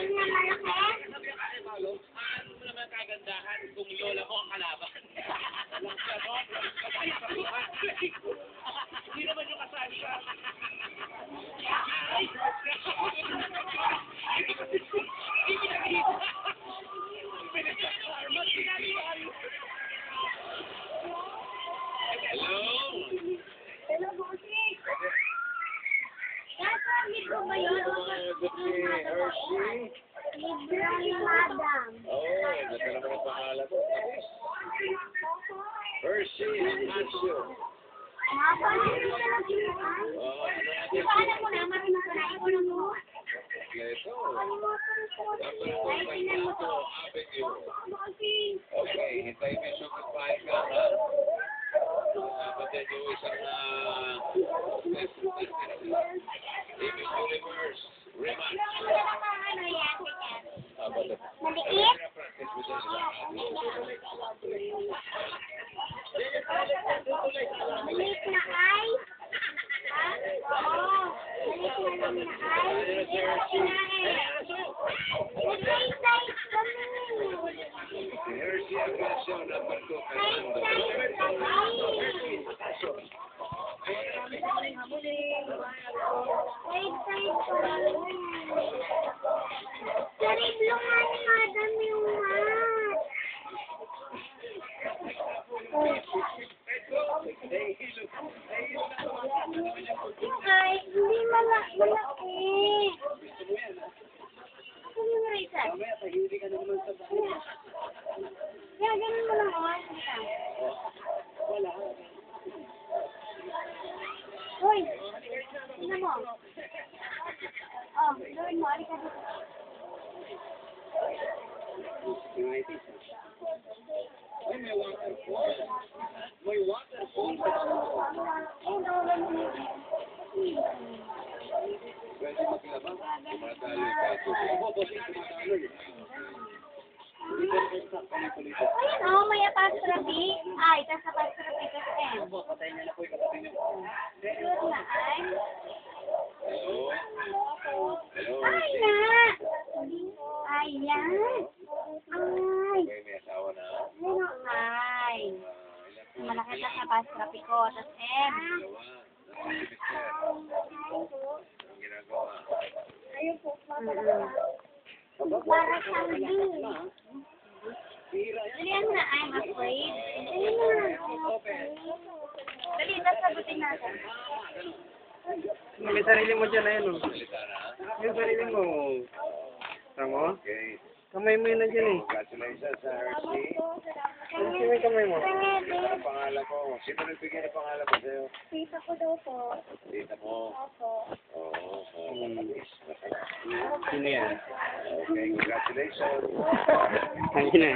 na malaki? Paano mo naman kagandahan kung lola mo ang kalaban? Hindi naman yung kasali ka. Hello? Hello, bossing. Nasa libro ba yun? Libro ni Madam. Ganda naman ang pangalan mo. Hershey Ignacio. Mapanin ka lang sila. Di ba alam mo na, marunong ka na. Ikaw na mo. Ito. Ay, tingnan mo to. Bossing. Okay, hintayin mo yung sugat pahay ka, ha? Kapatid yung isang Miss Universe, Rematch. Ano yan? Maliit? Maliit na ay? Ha? Oo. Maliit na lang na ay. Nag-size kami. Si Hershey Ignacio, number 2, Fernando. Size kami. Sariblo nga ni Madam yung mat. Ay, hindi malaki. Ako yung Rachel. Yeah, ganun mo lang. Wala. Hoy, tingnan mo. Oh, gawin mo. Alika dito. Ay, may waterfall. May waterfall. Pwede maglaba. Tumatalo ka. Ayun, oh, may apostrophe. Ay, tas apostrophe ka M. Sure na, ay. Hello? Hello, Ay Hershey. na! Ayan. Ay. Okay, may asawa na. Ano ay? Malaki tas apostrophe ko, tas M. Dalawa. Ang ginagawa. Ayun po, para sa hindi. Dalihan mo na, I'm afraid. Dali na. Dali, sasagutin natin. May sarili mo dyan na yun, oh. Salita na. Yung sarili mo. Tama? Okay. Kamay mo yun na dyan, eh. Congratulations sa Hershey. Ano yung kamay mo? Ang pangalan mo. Sino nagbigay ng pangalan mo sa'yo? Tita ko daw po. Tita mo. Opo. Oo. Matamis. Sino yan? Okay, congratulations. Ayun na.